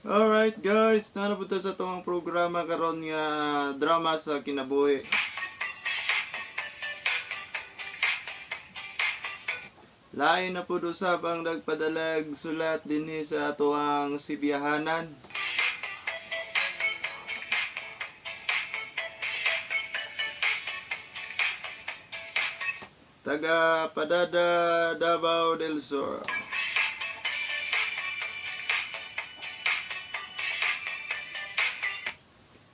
Alright guys, nanapunta sa itong programa karon nga drama sa kinabuhi. Lain na pud usab ang nagpadalag sulat dinhi sa atoang sibiyahanan. Taga Padada, Davao del Sur.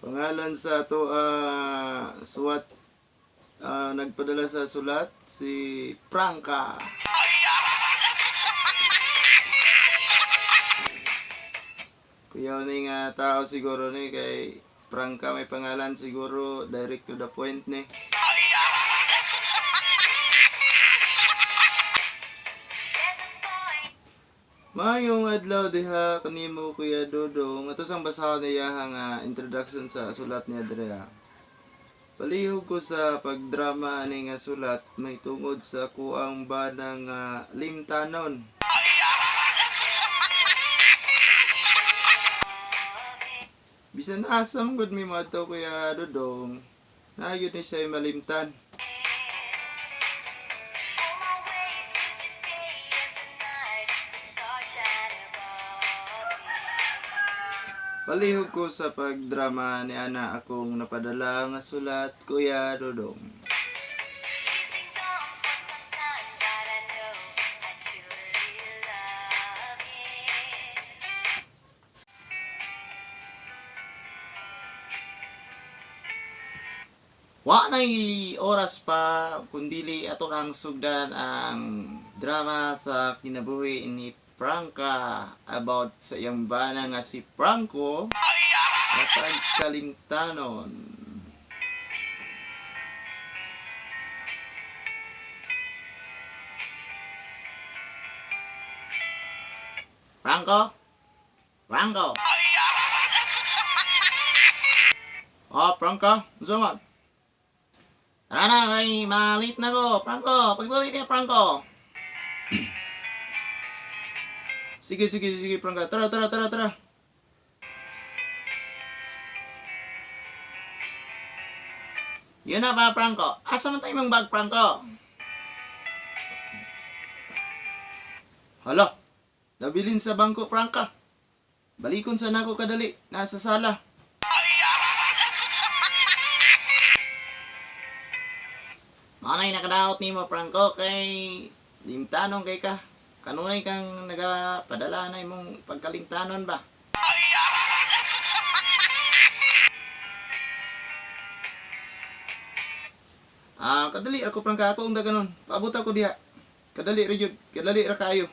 Pangalan sa ato nagpadala sa sulat si Franca. Kuya ni nga tao siguro ni kay Franca may pangalan siguro direct to the point ni. Mayong adlaw diha kanimo Kuya Dodong. Ato sang basahon niya nga introduction sa sulat niya diha. Palihog ko sa pagdrama ani nga sulat may tungod sa kuang banang limtanon. Bisan asam gud mi moadto Kuya Dodong. Naagyud ni siya malimtan. Palihog ko sa pagdrama ni ana akong napadala nga sulat Kuya Dodong. Wa nay oras pa kundili ato ang sugdan ang drama sa kinabuhi ni Franca about sa iyang bana nga si Franco at kalimtanon. Franco? Franco? Oh, Franco? Zuma? Tara na, kay malit na ko. Franco, pagbalit niya, Franco. Sige, Franco. Tara. Yun na ba, Franco? Asa man tayo mong bag, Franco? Hala, nabilin sa bangko, Franco. Balikon sa nako kadali, nasa sala. Manay nakadaot ni mo, Franco, kay limtanong kay ka. Kanunay kang nagapadala na imong pagkalimtanon ba? Kadali ako Franca ako ang daganon. Paabot ako diha. Kadali ra jud, kadali ra kaayo.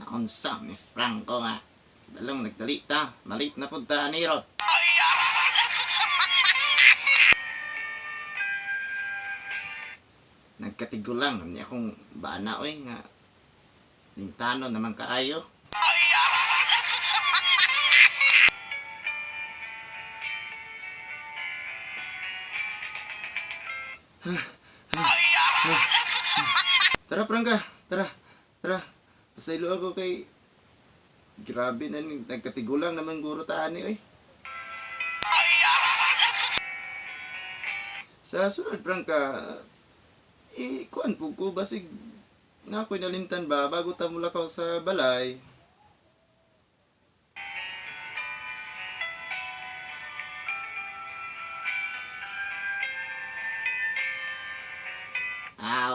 Naunsa Miss Franco nga. Dalong nagdali ta, malit na pud ta anirot. Nagkatigulang niya akong bana oy nga lintano naman kaayo. Tara Franca, tara. Pasaylo ako kay grabe na nagkatigulang naman guro ta ani oy. Sa sunod Franca, kuan po ko basig nga ako'y nalimtan ba bago ta mulakaw sa balay.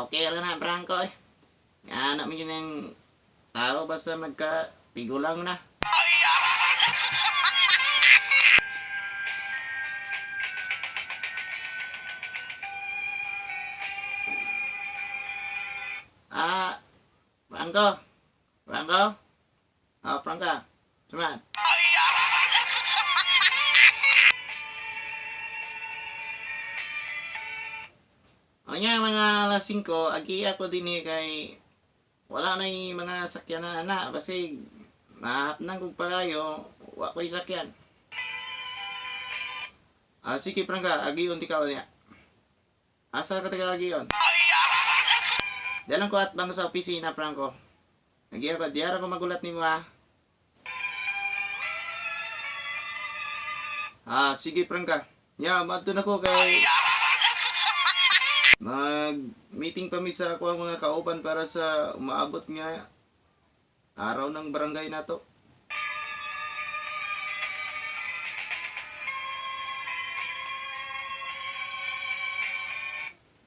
Okay ra na Franco eh. Nga na mi ng tao basta magka-tigulang na. Franco? Franca, cuman. O nga, mga alas 5, agi ako din kay wala na yung mga sakyanan na, kasi mahapnan kong pagayo, wala ko'y sakyan. Sige Franca, agiyon ti ka niya. Asa ka taga agiyon? Dalang ko at bang sa opisina, Franco. Nagya ko, diara ko magulat ni mo ha. Sige, Franca. Madto na ko kay mag-meeting pa mi sa ako ang mga kauban para sa umaabot nga araw ng barangay nato.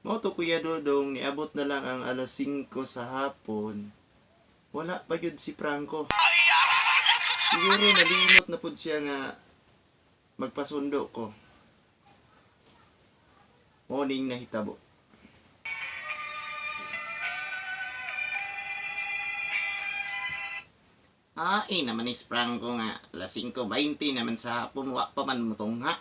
Mo to Kuya Dodong, niabot na lang ang alas 5 sa hapon. Wala pa yun si Franco. Siguro nalimot na pud siya nga magpasundo ko. Morning na hitabo. Naman is Franco nga. Alas 5:20 naman sa hapon. Wa pa man mo tong ha.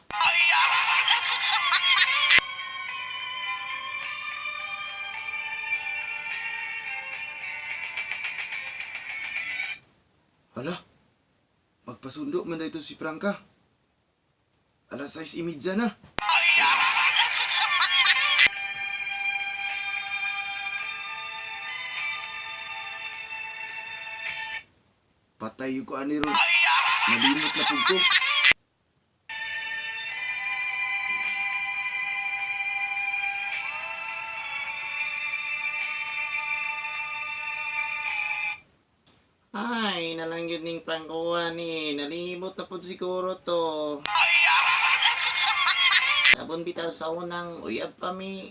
Hala, magpasundo man na ito si Franca. Alas 6:30 na. Patay ko ani ron. Nalimot na pug ko. Nalang yun ning Francoan ni. Nalimot na pud siguro to. Sabon bitaw sa unang uyab pa mi.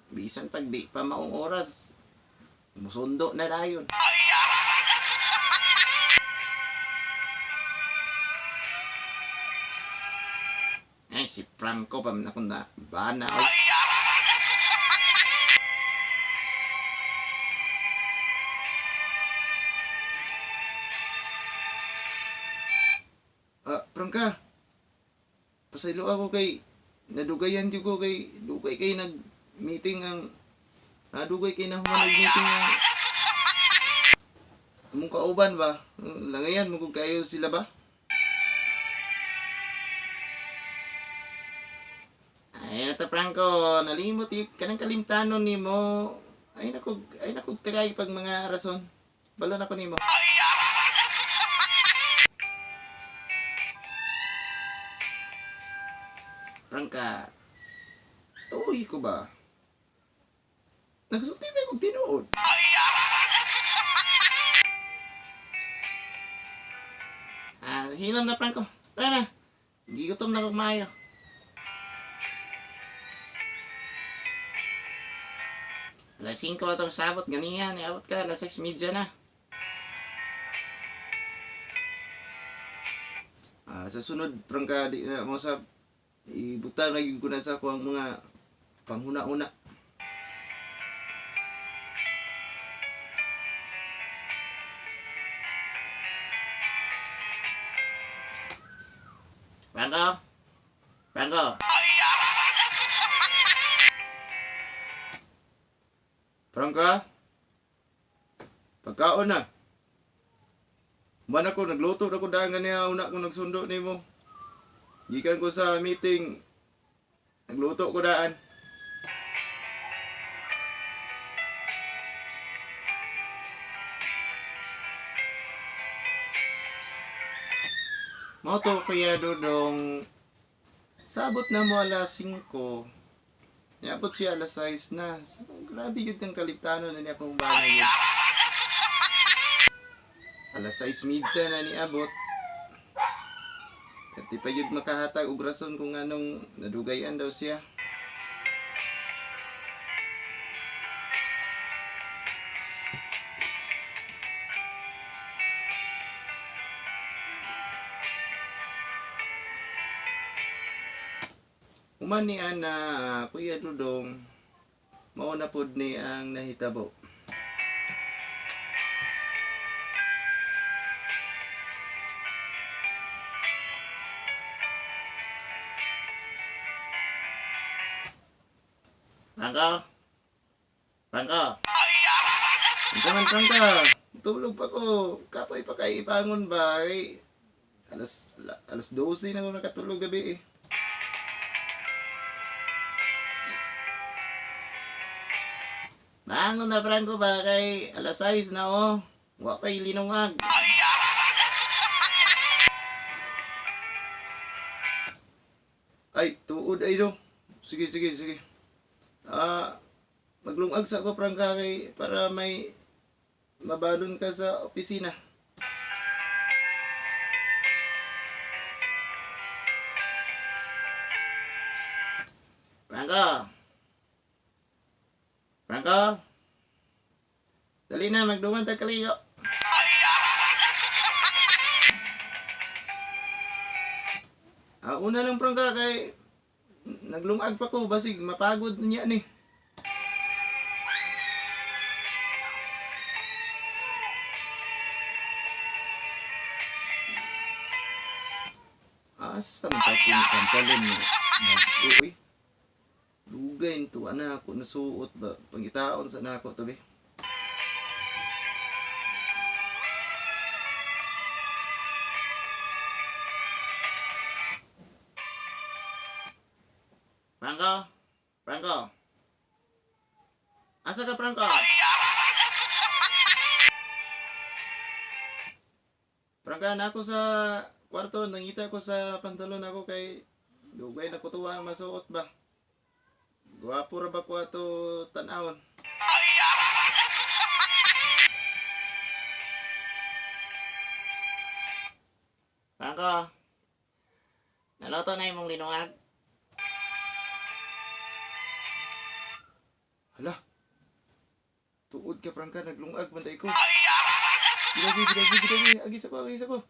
Bisan pag di pa maong oras. Musundo na dayon. Si Franco pa man akong na bana. Franca, pasaylo ako kay nadugayan jud ko kay dugay kay nag-meeting ang dugay kay nahuman nag-meeting ang among kauban ba? Langayan mo kung kayo sila ba? Franco, nalimot kanang kalimtanon nimo. Ay nakog tagay pag mga rason. Balon ako nimo. Franca, tuoy ko ba? Nagsulti ba kong tinuod? Hilam na Franco. Tara na. Gigutom na kong maayo. Alas 5 atong sabot, ganiyan, iabot ka, alas 6:30 na. Sa sunod, Franca, di na mo sa ibutang lagi ko na sa ako ang mga panghuna-una. Franco? Franco? Franca? Pagkaon na. Man ako, nagluto na ko dahil nga una kong nagsundo ni mo. Gikan ko sa meeting, nagluto ko daan. Moto Kuya Dodong, sabot na mo alas 5. Niabot siya alas 6 na. So, grabe yun ang kaliptanon na niya kung bala yun. Alas 6:30 na niabot. At di pa yun makahatag og rason kung anong nadugayan daw siya. Human ni ana Kuya Dodong, mao na pod ni ang nahitabo. Franco? Franco? Antaman Franco, tulog pa ko. Kapoy pa kay ibangon ba? Alas 12 na ako nakatulog gabi eh. Bangon na Franco ba kay alas 6 na oh. Wa kay linungag. Ay, tuod ay do. Sige, sige, sige. Maglungag sa ko Franca kay para may mabalon ka sa opisina. Franco! Franco! Dali na, magduman ta kaliyo. Una lang Franco kay naglungag pa ko basig mapagod niya ni. Asa man ta kung kantalon mo. Uy. Dugay to anak ko nasuot ba pangitaon sa nako to be. Franco? Franco? Asa ka Franco? Franco na ako sa kwarto, nangita ko sa pantalon ako kay dugay na kutuwa masuot ba. Gwapo ra ba ko ato tan-awon? Franco? Naloto na imong linungag? Hala. Tuod ka Franca, naglungag man day ko. Gidagi. Agis ako.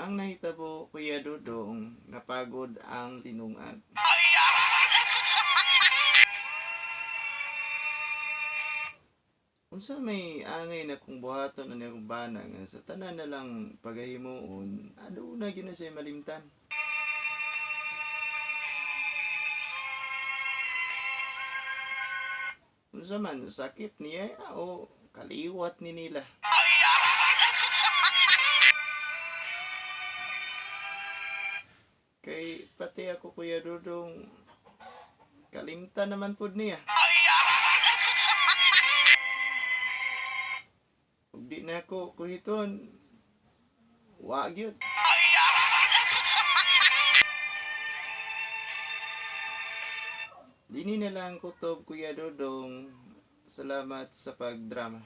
Ang nahitabo, Kuya Dodong, napagod ang linungag. Unsa may angay na kung buhaton na akong bana nga sa tanan na lang pagahimuon, aduna gyud na siya malimtan. Unsa man sakit niya o kaliwat ni nila. Kay pati ako Kuya Dodong kalimtan naman pud niya. Ug di na ako kuhiton. Wa gyud. Dini na lang kutob Kuya Dodong. Salamat sa pagdrama.